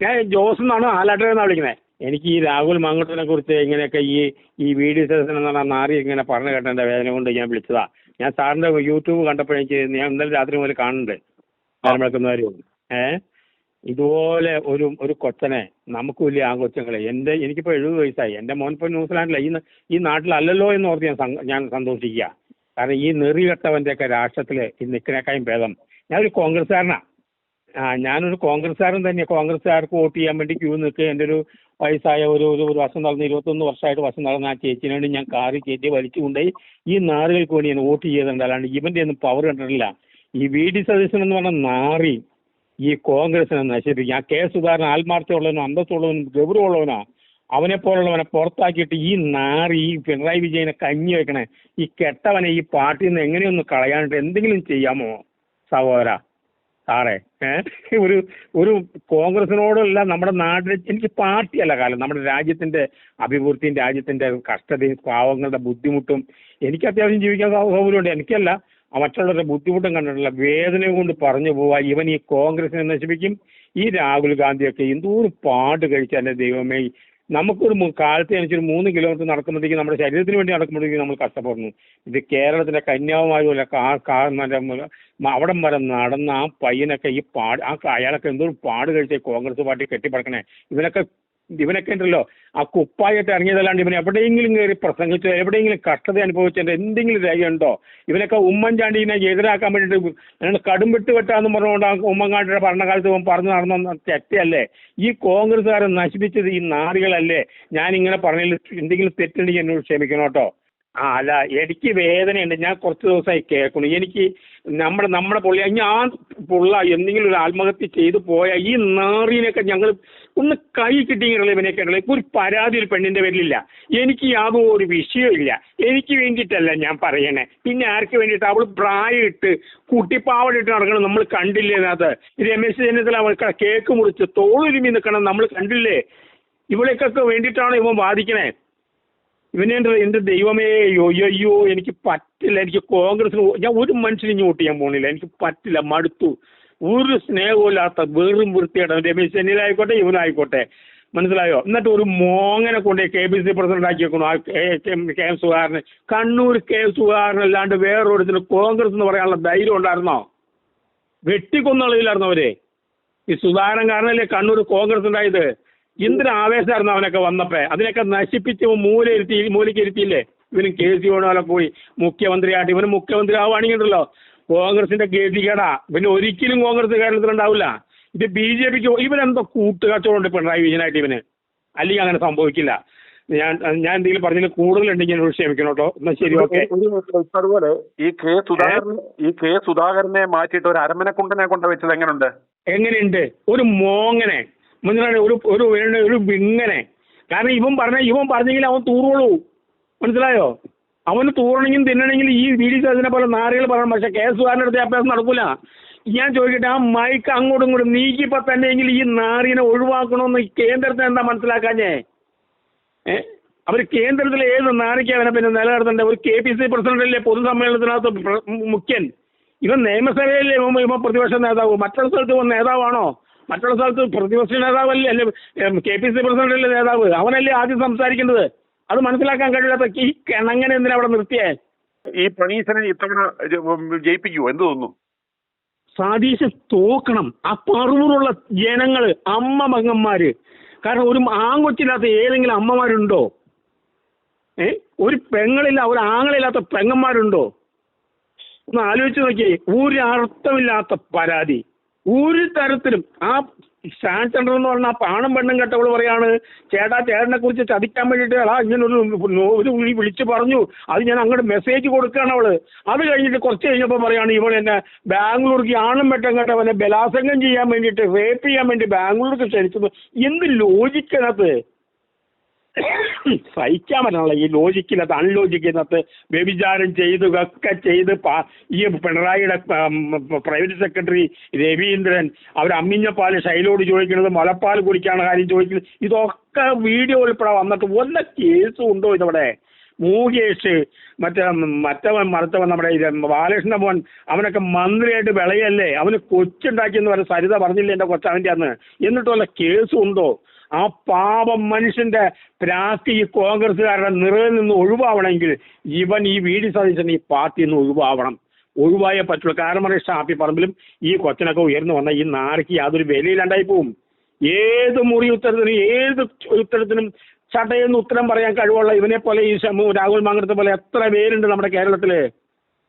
ഞാൻ ജോസ് എന്നാണ് ആലാട്ടൻ എന്നാണ് വിളിക്കുന്നത്. എനിക്ക് ഈ രാഹുൽ മാങ്കൂട്ടത്തിനെ കുറിച്ച് ഇങ്ങനെയൊക്കെ ഈ വീഡിയോ സെഷൻ എന്ന് പറഞ്ഞാൽ നാറി ഇങ്ങനെ പറഞ്ഞു കേട്ടതിന്റെ വേദന കൊണ്ട് ഞാൻ വിളിച്ചതാ. ഞാൻ സാറിന്റെ യൂട്യൂബ് കണ്ടപ്പോഴേക്ക് ഞാൻ ഇന്നലെ രാത്രി മുതൽ കാണുന്നുണ്ട് വിളക്കുന്നവരും. ഇതുപോലെ ഒരു കൊച്ചനെ നമുക്ക് വലിയ ആഘോഷങ്ങളെ എനിക്കിപ്പോൾ 70 വയസ്സായി. എൻ്റെ മോൻ ഇപ്പോൾ ന്യൂസിലാൻഡില്ല, ഈ നാട്ടിലല്ലല്ലോ എന്ന് ഓർത്ത് ഞാൻ സന്തോഷിക്കുക. കാരണം ഈ നെറികെട്ടവൻ്റെയൊക്കെ രാഷ്ട്രത്തിൽ ഈ നിൽക്കുന്നേക്കായും ഭേദം. ഞാനൊരു കോൺഗ്രസ്സുകാരനാണ്. ഞാനൊരു കോൺഗ്രസ്സുകാരൻ തന്നെയാണ്. കോൺഗ്രസ്സുകാർക്ക് വോട്ട് ചെയ്യാൻ വേണ്ടി ക്യൂ നിൽക്കുക. എൻ്റെ ഒരു വയസ്സായ ഒരു വശം നടന്ന് 21 വർഷമായിട്ട് വശം നടന്ന ആ ചേച്ചിനെ വേണ്ടി ഞാൻ കാറി കയറ്റി വലിച്ചു കൊണ്ടുപോയി ഈ നാറുകൾക്ക് വേണ്ടി ഞാൻ വോട്ട് ചെയ്തിട്ടുണ്ട്. അല്ലാണ്ട് ഇവൻ്റെ ഒന്നും പവർ കണ്ടിട്ടില്ല. ഈ VD സതീശൻ എന്ന് പറഞ്ഞ നാറി ഈ കോൺഗ്രസിനെ നശിപ്പിക്കും. ആ കെ സുധാകരൻ ആത്മാർത്ഥമുള്ളവനും അന്തസ്സുള്ളവനും ഗൗരവമുള്ളവനാ. അവനെ പോലുള്ളവനെ പുറത്താക്കിയിട്ട് ഈ നാറി ഈ പിണറായി വിജയനെ കഞ്ഞി വെക്കണേ ഈ കെട്ടവനെ ഈ പാർട്ടിയിൽ നിന്ന് എങ്ങനെയൊന്ന് കളയാനായിട്ട് എന്തെങ്കിലും ചെയ്യാമോ സഹോദര സാറേ? ഒരു കോൺഗ്രസിനോടല്ല നമ്മുടെ നാട്ടിൽ എനിക്ക് പാർട്ടിയല്ല കാലം. നമ്മുടെ രാജ്യത്തിന്റെ അഭിവൃദ്ധിയും രാജ്യത്തിന്റെ കഷ്ടതയും പാവങ്ങളുടെ ബുദ്ധിമുട്ടും എനിക്ക് അത്യാവശ്യം ജീവിക്കാൻ സൗകര്യമുണ്ട്. എനിക്കല്ല, മറ്റുള്ളവരുടെ ബുദ്ധിമുട്ടും കണ്ടിട്ടുള്ള വേദന കൊണ്ട് പറഞ്ഞു പോവാ. ഇവൻ ഈ കോൺഗ്രസിനെ നശിപ്പിക്കും. ഈ രാഹുൽ ഗാന്ധിയൊക്കെ എന്തോരം പാട് കഴിച്ചാൽ ദൈവമേ. നമുക്കൊരു കാലത്ത് എനിക്കൊരു 3 കിലോമീറ്റർ നടക്കുമ്പോഴത്തേക്ക് നമ്മുടെ ശരീരത്തിന് വേണ്ടി നടക്കുമ്പോഴത്തേക്ക് നമ്മൾ കഷ്ടപ്പെടുന്നു. ഇത് കേരളത്തിന്റെ കന്യാകുമാരി പോലെ അവിടം വരെ നടന്ന ആ പയ്യനൊക്കെ ഈ അയാളൊക്കെ എന്തോരം പാട് കഴിച്ച കോൺഗ്രസ് പാർട്ടി കെട്ടിപ്പടക്കണേ. ഇവനൊക്കെ ഉണ്ടല്ലോ ആ കുപ്പായിട്ട് ഇറങ്ങിയതല്ലാണ്ട് ഇവൻ എവിടെയെങ്കിലും കയറി പ്രസംഗിച്ചോ എവിടെയെങ്കിലും കഷ്ടത അനുഭവിച്ചതിന്റെ എന്തെങ്കിലും രേഖയുണ്ടോ? ഇവനൊക്കെ ഉമ്മൻചാണ്ടിനെ എതിരാക്കാൻ വേണ്ടിയിട്ട് കടുംപിട്ട് വെട്ടാന്ന് പറഞ്ഞുകൊണ്ട് ഉമ്മൻചാണ്ടിയുടെ ഭരണകാലത്ത് പറഞ്ഞു നടന്ന തെറ്റല്ലേ? ഈ കോൺഗ്രസ്സുകാരെ നശിപ്പിച്ചത് ഈ നാറികളല്ലേ? ഞാനിങ്ങനെ പറഞ്ഞതിൽ എന്തെങ്കിലും തെറ്റുണ്ടെങ്കിൽ എന്നോട് ക്ഷമിക്കണം കേട്ടോ. അല്ല, എനിക്ക് വേദനയുണ്ട്. ഞാൻ കുറച്ച് ദിവസമായി കേൾക്കുന്നു. എനിക്ക് നമ്മുടെ ഞാൻ എന്തെങ്കിലും ഒരു ആത്മഹത്യ ചെയ്തു പോയാൽ ഈ നാറിനൊക്കെ ഞങ്ങൾ ഒന്ന് കൈ കിട്ടിയിട്ടുള്ള ഇവനൊക്കെ ഒരു പരാതി ഒരു പെണ്ണിന്റെ പേരിലില്ല. എനിക്ക് യാതൊരു വിഷയമില്ല. എനിക്ക് വേണ്ടിയിട്ടല്ല ഞാൻ പറയണേ. പിന്നെ ആർക്ക് വേണ്ടിയിട്ട്? അവൾ പ്രായമിട്ട് കുട്ടിപ്പാവടിട്ട് നടക്കണം നമ്മൾ കണ്ടില്ലേ? അതിനകത്ത് രമേശ് ചെന്നിത്തല അവൾക്ക് കേക്ക് മുറിച്ച് തോളുരുമി നിൽക്കണം നമ്മൾ കണ്ടില്ലേ? ഇവളേക്കൊക്കെ വേണ്ടിയിട്ടാണ് ഇവൻ വാദിക്കണേ. എന്റെ ദൈവമേ, അയ്യോ എനിക്ക് പറ്റില്ല. എനിക്ക് കോൺഗ്രസിന് ഞാൻ ഒരു മനുഷ്യനും വോട്ട് ചെയ്യാൻ പോണില്ല. എനിക്ക് പറ്റില്ല, മടുത്തു. ഒരു സ്നേഹമില്ലാത്ത വെറും വൃത്തിയായിട്ട് രമേശ് ചെന്നിത്തല ആയിക്കോട്ടെ ഇവനായിക്കോട്ടെ, മനസ്സിലായോ? എന്നിട്ട് ഒരു മോങ്ങനെ കൊണ്ട് KPCC പ്രസിഡന്റ് ആക്കി വെക്കണം. കെ എം സുധാകരന് കണ്ണൂർ കെ എം സുധാകരൻ അല്ലാണ്ട് വേറൊരുത്തിന് കോൺഗ്രസ് എന്ന് പറയാനുള്ള ധൈര്യം ഉണ്ടായിരുന്നോ? വെട്ടിക്കൊന്നളവിലായിരുന്നു അവരെ. ഈ സുധാകരൻ കാരണല്ലേ കണ്ണൂർ കോൺഗ്രസ് ഉണ്ടായത്. എന്തിനു ആവേശമായിരുന്നു അവനൊക്കെ വന്നപ്പോ. അതിനൊക്കെ നശിപ്പിച്ച് മൂലയ്ക്ക് ഇരുത്തിയില്ലേ? ഇവനും KC പോയി മുഖ്യമന്ത്രിയായിട്ട് ഇവന് മുഖ്യമന്ത്രി ആവുകയാണെങ്കിലോ കോൺഗ്രസിന്റെ ഗതികേടാ. പിന്നെ ഒരിക്കലും കോൺഗ്രസ് കേരളത്തിലുണ്ടാവില്ല. ഇത് BJPക്ക് ഇവനെന്തോ കൂട്ടുകച്ചവടമുണ്ട് പിണറായി വിജയനായിട്ട് ഇവന്. അല്ലെങ്കിൽ അങ്ങനെ സംഭവിക്കില്ല. ഞാൻ എന്തെങ്കിലും പറഞ്ഞതിൽ കൂടുതലുണ്ടെങ്കിൽ എന്നോട് ക്ഷമിക്കണം കേട്ടോ. എന്നാ ശരി, ഓക്കെ. അതുപോലെ ഈ കെ സുധാകരനെ മാറ്റിയിട്ട് ഒരു അരമനക്കുണ്ടനെ കൊണ്ട് വെച്ചത് എങ്ങനെയുണ്ട്? ഒരു മോങ്ങനെ മനസ്സിലായി, ഒരു വിങ്ങനെ. കാരണം ഇവൻ പറഞ്ഞെങ്കിൽ അവൻ തൂറുള്ളൂ, മനസ്സിലായോ? അവന് തൂറണമെങ്കിലും തിന്നണമെങ്കിൽ ഈ VD സതീശനെ പോലെ നാറികൾ പറയണം. പക്ഷെ കെ സുധാകരൻ്റെ അടുത്ത് അഭ്യാസം നടക്കൂല. ഞാൻ ചോദിക്കട്ടെ, ആ മൈക്ക് അങ്ങോട്ടും ഇങ്ങോട്ടും നീക്കിപ്പോ തന്നെയെങ്കിൽ ഈ നാറിനെ ഒഴിവാക്കണമെന്ന് കേന്ദ്രത്തിന് എന്താ മനസ്സിലാക്കാഞ്ഞേ? അവർ കേന്ദ്രത്തിൽ ഏത് നാറിക്കവനെ പിന്നെ നിലനിർത്തണ്ടേ? ഒരു KPCC പ്രസിഡന്റല്ലേ പൊതുസമ്മേളനത്തിനകത്ത് മുഖ്യൻ. ഇവൻ നിയമസഭയിലെ ഇവൻ പ്രതിപക്ഷ നേതാവ്. മറ്റുള്ള സ്ഥലത്ത് ഇവൻ നേതാവാണോ? മറ്റുള്ള സ്ഥലത്ത് പ്രതിപക്ഷ നേതാവല്ലേ? അല്ലെ KPCC പ്രസിഡന്റ് അല്ലേ നേതാവ്? അവനല്ലേ ആദ്യം സംസാരിക്കേണ്ടത്? അത് മനസ്സിലാക്കാൻ കഴിയാത്ത ഈ കിണങ്ങനെ എന്തിനാ അവിടെ നിർത്തിയേ? ഈ പ്രണീശനെ ഇത്തവണ ജയിപ്പിക്കുവോ? എന്ത് തോന്നുന്നു? സതീശൻ തോക്കണം. ആ പറവൂറുള്ള ജനങ്ങള്, അമ്മ കാരണം ഒരു ആങ്കൊച്ചില്ലാത്ത ഏതെങ്കിലും അമ്മമാരുണ്ടോ? ഒരു പെങ്ങളില്ല, ഒരു ആങ്ങളില്ലാത്ത പെങ്ങന്മാരുണ്ടോ? ഒന്ന് ആലോചിച്ച് നോക്കിയേ. ഒരു അർത്ഥമില്ലാത്ത പരാതി ഒരു തരത്തിലും. ആ സ്റ്റാൻഡ് സെന്റർ എന്ന് പറഞ്ഞാൽ ആ പാണം പെണ്ണും കെട്ടവള് പറയാണ്, ചേട്ടനെ കുറിച്ച് ചതിക്കാൻ വേണ്ടിയിട്ട് ഇങ്ങനെ ഒരു വിളിച്ചു പറഞ്ഞു, അത് ഞാൻ അങ്ങോട്ട് മെസ്സേജ് കൊടുക്കുകയാണ് അവള്. അത് കഴിഞ്ഞിട്ട് കുറച്ച് കഴിഞ്ഞപ്പോൾ പറയാണ് ഇവൾ എന്നെ ബാംഗ്ലൂർക്ക് ആണും പെട്ടും കെട്ടവനെ ബലാത്സംഗം ചെയ്യാൻ വേണ്ടിയിട്ട് റേപ്പ് ചെയ്യാൻ വേണ്ടി ബാംഗ്ലൂർക്ക് ക്ഷണിച്ചത്. എന്ത് ലോജിക്കകത്ത് സഹിക്കാൻ പറ്റണല്ലോ ഈ ലോജിക്കിനകത്ത്. അൺലോജിക്കിനകത്ത് വ്യഭിചാരം ഒക്കെ ചെയ്ത് ഈ പിണറായിയുടെ പ്രൈവറ്റ് സെക്രട്ടറി രവീന്ദ്രൻ അവർ അമ്മിഞ്ഞപ്പാല് ശൈലോട് ചോദിക്കുന്നത് മുലപ്പാൽ കുടിക്കാണ് കാര്യം ചോദിക്കുന്നത്. ഇതൊക്കെ വീഡിയോ ഉൾപ്പെടെ വന്നിട്ട് വല്ല കേസും ഉണ്ടോ ഇതവിടെ? മൂകേഷ്, മറ്റവൻ മറുത്തവൻ നമ്മുടെ ബാലകൃഷ്ണ മോൻ, അവനൊക്കെ മന്ത്രിയായിട്ട് വിളയല്ലേ, അവന് കൊച്ചുണ്ടാക്കിയെന്ന് പറഞ്ഞ സരിത പറഞ്ഞില്ലേ എൻ്റെ കൊച്ചവൻ്റെ അന്ന്. എന്നിട്ട് വല്ല കേസും ഉണ്ടോ? ആ പാപം മനുഷ്യന്റെ പ്രാപ്തി ഈ കോൺഗ്രസ്സുകാരുടെ നിറയിൽ നിന്ന് ഒഴിവാവണമെങ്കിൽ ഇവൻ ഈ വി.ഡി. സതീശൻ ഈ പാർട്ടിയിൽ നിന്ന് ഒഴിവായേ പറ്റുള്ളൂ. കാരണം ഷാഫി പറമ്പിലും ഈ കൊച്ചനൊക്കെ ഉയർന്നു വന്ന ഈ നാറിക്ക് യാതൊരു വിലയില്ലാണ്ടായി പോവും. ഏത് മുറി ഉത്തരത്തിനും ഏത് ഉത്തരത്തിനും ചടയെന്ന് ഉത്തരം പറയാൻ കഴിവുള്ള ഇവനെ പോലെ ഈ രാഹുൽ മാങ്കടത്തെ പോലെ എത്ര പേരുണ്ട് നമ്മുടെ കേരളത്തില്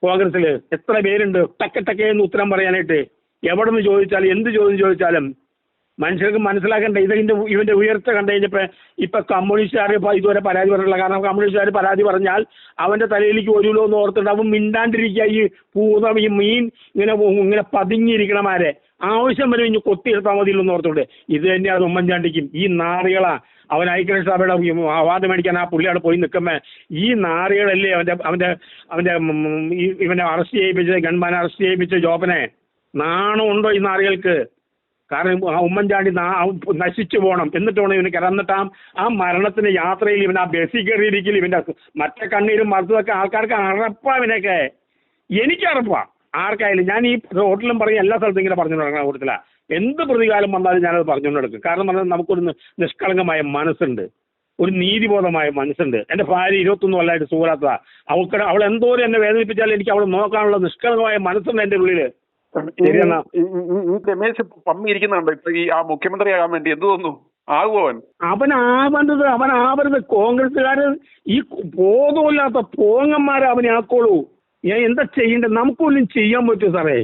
കോൺഗ്രസിൽ? എത്ര പേരുണ്ട് ടക്കെന്ന് ഉത്തരം പറയാനായിട്ട്? എവിടെ നിന്ന് ചോദിച്ചാലും എന്ത് ചോദ്യം ചോദിച്ചാലും മനുഷ്യർക്ക് മനസ്സിലാക്കണ്ടേ ഇവന്റെ ഉയർച്ച കണ്ടു കഴിഞ്ഞപ്പോൾ ഇപ്പൊ കമ്മ്യൂണിസ്റ്റുകാർ ഇതുവരെ പരാതി പറഞ്ഞില്ല. കാരണം കമ്മ്യൂണിസ്റ്റുകാർ പരാതി പറഞ്ഞാൽ അവന്റെ തലയിലേക്ക് വരുമല്ലോ എന്ന് ഓർത്തിട്ട് അവൻ മിണ്ടാണ്ടിരിക്കുക. ഈ മീൻ ഇങ്ങനെ പതുങ്ങിയിരിക്കണമാരെ ആവശ്യം വരെ ഇനി കൊത്തിയെടുത്താൽ മതിയില്ലെന്ന് ഓർത്തോണ്ട്. ഇത് തന്നെയാണ് ഉമ്മൻചാണ്ടിക്കും. ഈ നാറികളാ അവൻ ഐക്യരാഷ്ട്രസഭയുടെ അവാർഡ് മേടിക്കാൻ ആ പുള്ളിയോട് പോയി നിൽക്കുമ്പോ ഈ നാറികളല്ലേ ഇവനെ അറസ്റ്റ് ചെയ്യിപ്പിച്ച് ഗൺമാനെ അറസ്റ്റ് ചെയ്യിപ്പിച്ച ജോബനെ. നാണം ഉണ്ടോ ഈ നാറികൾക്ക്? കാരണം ആ ഉമ്മൻചാണ്ടി നശിച്ചു പോകണം. എന്നിട്ട് വേണം ഇവന് എന്നിട്ട് ആ മരണത്തിന്റെ യാത്രയിൽ ഇവൻ ആ ബസ്സിൽ കയറിയിരിക്കൽ ഇവന്റെ മറ്റേ കണ്ണീരും മറുത്തതൊക്കെ ആൾക്കാർക്ക് അറപ്പാ. ഇവനൊക്കെ എനിക്ക് അറപ്പാ. ആർക്കായാലും ഞാൻ ഈ ഹോട്ടലും പറയും എല്ലാ സ്ഥലത്തും ഇങ്ങനെ പറഞ്ഞു നടക്കുന്ന കൂട്ടത്തില. എന്ത് പ്രതികാലം വന്നാലും ഞാനത് പറഞ്ഞുകൊണ്ട് നടക്കും. കാരണം പറഞ്ഞാൽ നമുക്കൊരു നിഷ്കളങ്കമായ മനസ്സുണ്ട്, ഒരു നീതിബോധമായ മനസ്സുണ്ട്. എൻ്റെ ഭാര്യ 21 കൊല്ലമായിട്ട് സുഖമില്ലാത്തതാ. അവൾ എന്തോരം എന്നെ വേദനിപ്പിച്ചാലും എനിക്ക് അവളെ നോക്കാനുള്ള നിഷ്കളങ്കമായ മനസ്സുണ്ട് എൻ്റെ ഉള്ളില്. രമേശ് പമ്മി ഇരിക്കുന്നുണ്ടോ ഇപ്പൊ ഈ ആ മുഖ്യമന്ത്രിയാകാൻ വേണ്ടി? എന്ത് തോന്നുന്നു? അവനാവരുത്. കോൺഗ്രസ്സുകാര് ഈ ബോധമില്ലാത്ത പോങ്ങന്മാരെ അവനെ ആക്കോളൂ. ഞാൻ എന്താ ചെയ്യേണ്ടത്? നമുക്കൊന്നും ചെയ്യാൻ പറ്റുമോ സാറേ?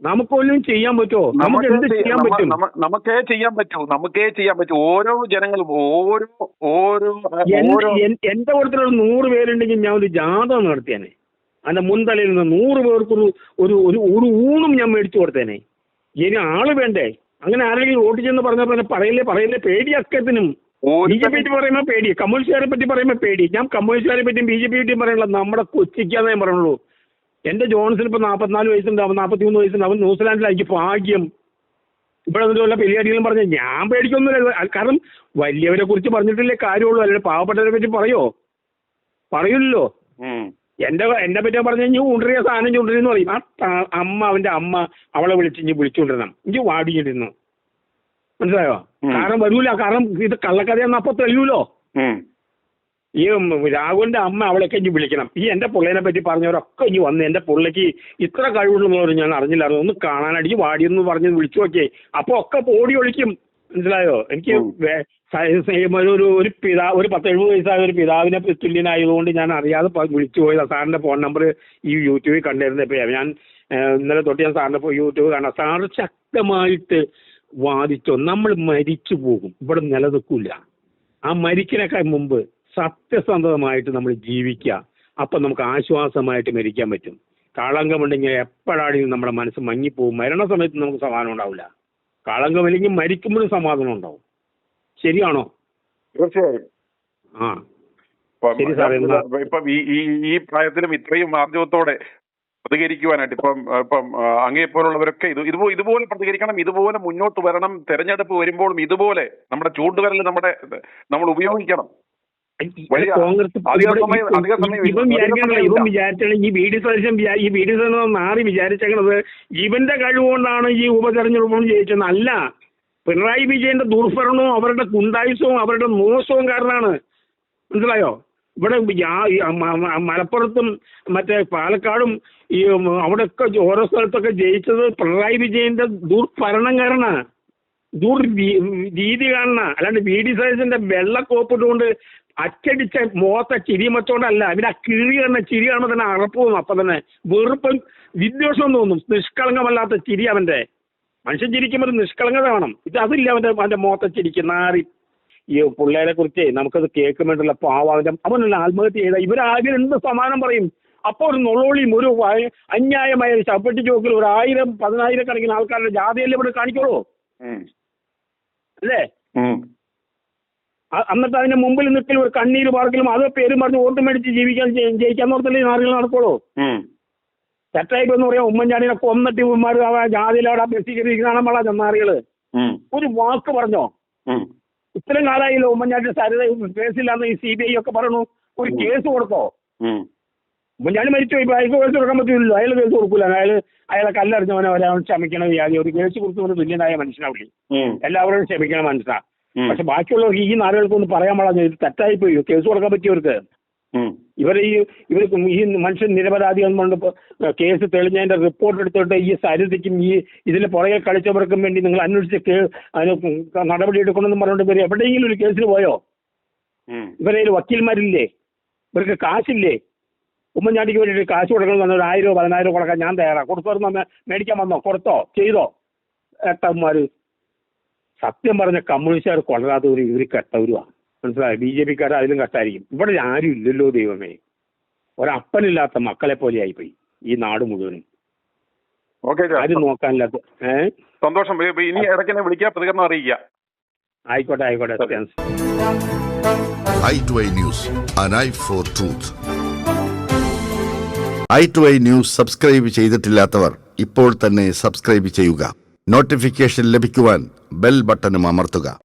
നമുക്കൊന്നും ചെയ്യാൻ പറ്റുമോ? നമുക്ക് എന്ത് ചെയ്യാൻ പറ്റും? നമുക്കേ ചെയ്യാൻ പറ്റും. ഓരോ ജനങ്ങളും എന്റെ കൂട്ടത്തിലുള്ള 100 പേരുണ്ടെങ്കിൽ ഞാൻ ഒരു ജാഥ നടത്തിയാനെ. അതിന്റെ മുൻതലയിൽ നിന്ന് 100 പേർക്കൊരു ഒരു ഊണും ഞാൻ മേടിച്ചു കൊടുത്തേനെ. ഇനി ആള് വേണ്ടേ? അങ്ങനെ ആരെങ്കിലും വോട്ട് ചെന്ന് പറഞ്ഞ പറയല്ലേ പേടി അക്കത്തിനും. BJP പറ്റി പറയുമ്പോൾ പേടി, കമ്മ്യൂണിസ്റ്റുകാരെ പറ്റി പറയുമ്പോൾ പേടി. ഞാൻ കമ്മ്യൂണിസ്റ്റുകാരെ പറ്റിയും BJP പറ്റിയും പറയാനുള്ള നമ്മുടെ കൊച്ചിക്കാന്നേ ഞാൻ പറയുള്ളൂ. എന്റെ ജോൺസിന് ഇപ്പൊ 44 വയസ്സുണ്ട്, അവൻ 43 വയസ്സുണ്ട്. അവൻ ന്യൂസിലാൻഡിലായിരിക്കും ഭാഗ്യം. ഇവിടെ എന്നിട്ട് വല്ല പെരിയാടികളും പറഞ്ഞ ഞാൻ പേടിക്കൊന്നുമില്ല. കാരണം വലിയവരെ കുറിച്ച് പറഞ്ഞിട്ടില്ലേ കാര്യമുള്ളൂ. അല്ലെങ്കിൽ പാവപ്പെട്ടവരെ പറ്റി പറയൂല്ലോ. എന്നെ പറ്റി പറഞ്ഞു കഴിഞ്ഞാൽ ഊണ്ടറിയ സാധനം ചൂണ്ടരെന്ന് പറയും. ആ അവന്റെ അമ്മ അവളെ വിളിച്ചുകൊണ്ടിരണം. ഇഞ്ചി വാടിയിരുന്നു. മനസ്സിലായോ? കാരണം വരൂല. കാരണം ഇത് കള്ളക്കഥയെന്ന് അപ്പൊ തെളിയൂലോ. ഈ രാഹുലിന്റെ അമ്മ അവളൊക്കെ ഇനി വിളിക്കണം. ഈ എന്റെ പുള്ളിനെ പറ്റി പറഞ്ഞവരൊക്കെ ഇനി വന്ന് എന്റെ പുള്ളിക്ക് ഇത്ര കഴിവുള്ളവർ ഞാൻ അറിഞ്ഞില്ലായിരുന്നു, ഒന്ന് കാണാനടിച്ച് വാടിയെന്ന് പറഞ്ഞ് വിളിച്ചു നോക്കിയേ. അപ്പൊ ഒക്കെ ഓടി ഒളിക്കും. മനസ്സിലായോ? എനിക്ക് ഒരു 10-70 വയസ്സായ ഒരു പിതാവിനെ തുല്യനായതുകൊണ്ട് ഞാൻ അറിയാതെ വിളിച്ചു പോയതാണ്. സാറിന്റെ ഫോൺ നമ്പർ ഈ യൂട്യൂബിൽ കണ്ടിരുന്നപ്പോ ഞാൻ ഇന്നലെ തൊട്ട് ഞാൻ സാറിന്റെ യൂട്യൂബ് കാണാം. സാറ് ശക്തമായിട്ട് വാദിച്ചോ, നമ്മൾ മരിച്ചു പോകും, ഇവിടെ നിലനിൽക്കില്ല. ആ മരിക്കിനൊക്കെ മുമ്പ് സത്യസന്ധമായിട്ട് നമ്മൾ ജീവിക്കുക. അപ്പം നമുക്ക് ആശ്വാസമായിട്ട് മരിക്കാൻ പറ്റും. കളങ്കമുണ്ടെങ്കിൽ എപ്പോഴാണെങ്കിലും നമ്മുടെ മനസ്സ് മങ്ങിപ്പോവും. മരണസമയത്ത് നമുക്ക് സമാധാനം ഉണ്ടാവില്ല. കളങ്കമില്ലെങ്കിൽ മരിക്കുമ്പോഴും സമാധാനം ഉണ്ടാവും. ശരിയാണോ? തീർച്ചയായും. ശരി സാറേ. ഇപ്പം ഈ പ്രായത്തിലും ഇത്രയും ആർജവത്തോടെ പ്രതികരിക്കുവാനായിട്ട് ഇപ്പം അങ്ങേപ്പോലുള്ളവരൊക്കെ ഇതുപോലെ പ്രതികരിക്കണം, ഇതുപോലെ മുന്നോട്ട് വരണം. തെരഞ്ഞെടുപ്പ് വരുമ്പോഴും ഇതുപോലെ നമ്മുടെ ചൂണ്ടുവിരൽ നമ്മൾ ഉപയോഗിക്കണം. ഇവൻ വിചാരിച്ചാണ് ഈ വി.ഡി. സതീശൻ മാറി വിചാരിച്ചേക്കണത് ഇവന്റെ കഴിവുകൊണ്ടാണ് ഈ ഉപതെരഞ്ഞെടുപ്പും ജയിച്ചത്. അല്ല, പിണറായി വിജയന്റെ ദുർഭരണവും അവരുടെ ഗുണ്ടായുസവും അവരുടെ മോശവും കാരണമാണ്. മനസ്സിലായോ? ഇവിടെ മലപ്പുറത്തും മറ്റേ പാലക്കാടും ഈ അവിടെയൊക്കെ ഓരോ സ്ഥലത്തൊക്കെ ജയിച്ചത് പിണറായി വിജയന്റെ ദുർഭരണം കാരണമാണ്, ദുർരീതി കാരണം. അല്ലാണ്ട് വി.ഡി. സതീശന്റെ വെള്ളക്കോപ്പിട്ടുകൊണ്ട് അച്ചടിച്ച മോത്ത ചിരി മറ്റോണ്ടല്ല. ഇവര് ആ കിഴി കാണുന്ന ചിരി കാണുമ്പോൾ തന്നെ അറപ്പ് തോന്നും. അപ്പം തന്നെ വെറുപ്പും വിദ്വേഷവും തോന്നും. നിഷ്കളങ്കമല്ലാത്ത ചിരി അവന്റെ. മനുഷ്യൻ ചിരിക്കുമ്പോൾ നിഷ്കളങ്കത വേണം. അതില്ല അവന്റെ മോത്ത ചിരിക്ക് നാറി. ഈ പിള്ളേരെ കുറിച്ച് നമുക്കത് കേൾക്കുമ്പോഴല്ല പാവം. അവനല്ല ആത്മഹത്യ ചെയ്ത ഇവരാദ്യം എന്ത് സമാനം പറയും? അപ്പോൾ ഒരു നൊളോളിയും ഒരു അന്യായമായ ചപ്പട്ടി ചോക്കിൽ 1000-10,000 കണക്കിന് ആൾക്കാരുടെ ജാഥയല്ലേ ഇവിടെ കാണിക്കോളൂ, അല്ലേ? എന്നിട്ട് അതിന്റെ മുമ്പിൽ നിൽക്കലും ഒരു കണ്ണീര് പാർക്കലും അത് പേരും പറഞ്ഞ് വോട്ട് മേടിച്ച് ജയിക്കാൻ ഓർത്തല്ലേ നാളുകൾ നടക്കോളൂ. തെറ്റായിപ്പോ എന്ന് പറയാം, ഉമ്മൻചാണ്ടിനെ കൊന്നിട്ട് ഇവന്മാർ ജാതിയിലവിടെ ബസ്സിരിക്കാണ് നമ്മളെ ചെന്നാറികള്. ഒരു വാക്ക് പറഞ്ഞോ? ഇത്രയും കാലമായില്ലോ ഉമ്മൻചാണ്ടി സാധ്യത കേസില്ലാന്ന് ഈ CBI ഒക്കെ പറഞ്ഞു. ഒരു കേസ് കൊടുത്തോ? ഉമ്മൻചാണ്ടി മരിച്ചു ഇപ്പൊ അയാൾക്ക് കേസ് കൊടുക്കാൻ പറ്റില്ലല്ലോ. അയാൾ കേസ് കൊടുക്കൂല. അയാളെ കല്ലെറിഞ്ഞവനെ ഒരാൾ ക്ഷമിക്കണ വ്യാധി ഒരു കേസ് കൊടുത്തുകൊണ്ട് തുല്യനായ മനുഷ്യനാവില്ലേ. എല്ലാവരോടും ക്ഷമിക്കണം മനസ്സിലാ. പക്ഷെ ബാക്കിയുള്ളവർക്ക് ഈ നാളുകൾക്കൊന്നും പറയാൻ പാടില്ല. ഇത് തെറ്റായി പോയി. കേസ് കൊടുക്കാൻ പറ്റിയവർക്ക് ഇവർ ഈ മനുഷ്യൻ നിരപരാധി എന്നുകൊണ്ട് കേസ് തെളിഞ്ഞതിന്റെ റിപ്പോർട്ട് എടുത്തിട്ട് ഈ സരിതയ്ക്കും ഈ ഇതിന് പുറകെ കളിച്ചവർക്കും വേണ്ടി നിങ്ങൾ അന്വേഷിച്ച് അതിന് നടപടി എടുക്കണമെന്ന് പറഞ്ഞുകൊണ്ട് ഇവർ എവിടെയെങ്കിലും ഒരു കേസിന് പോയോ? ഇവരെ വക്കീൽമാരില്ലേ? ഇവർക്ക് കാശില്ലേ? ഉമ്മൻചാണ്ടിക്ക് വേണ്ടിയിട്ട് കാശ് കൊടുക്കണം എന്ന് 1000 10,000 കൊടുക്കാൻ ഞാൻ തയ്യാറാണ്. കൊടുത്തോന്ന് മേടിക്കാൻ വന്നോ? കൊടുത്തോ? ചെയ്തോ? ഏട്ടന്മാര് സത്യം പറഞ്ഞ കമ്മ്യൂണിസ്റ്റുകാർ കൊള്ളാത്തവർ ഇവർ കെട്ടവരുമാണ്. മനസ്സിലായി? BJPക്കാർ അതിലും കട്ടായിരിക്കും. ഇവിടെ ആരും ഇല്ലല്ലോ ദൈവമേ. ഒരപ്പനില്ലാത്ത മക്കളെ പോലെ ആയിപ്പോയി ഈ നാട് മുഴുവനും. ആരും നോക്കാനില്ലാത്ത. സന്തോഷം. ഇനി ഇടയ്ക്ക് വിളിക്കുക, പ്രതികരണം അറിയിക്കുക. ആയിക്കോട്ടെ. i2i News, an eye for truth. i2i News subscribe ചെയ്തിട്ടില്ലാത്തവർ ഇപ്പോൾ തന്നെ സബ്സ്ക്രൈബ് ചെയ്യുക. നോട്ടിഫിക്കേഷൻ ലഭിക്കുവാൻ ബെൽ ബട്ടണും അമർത്തുക.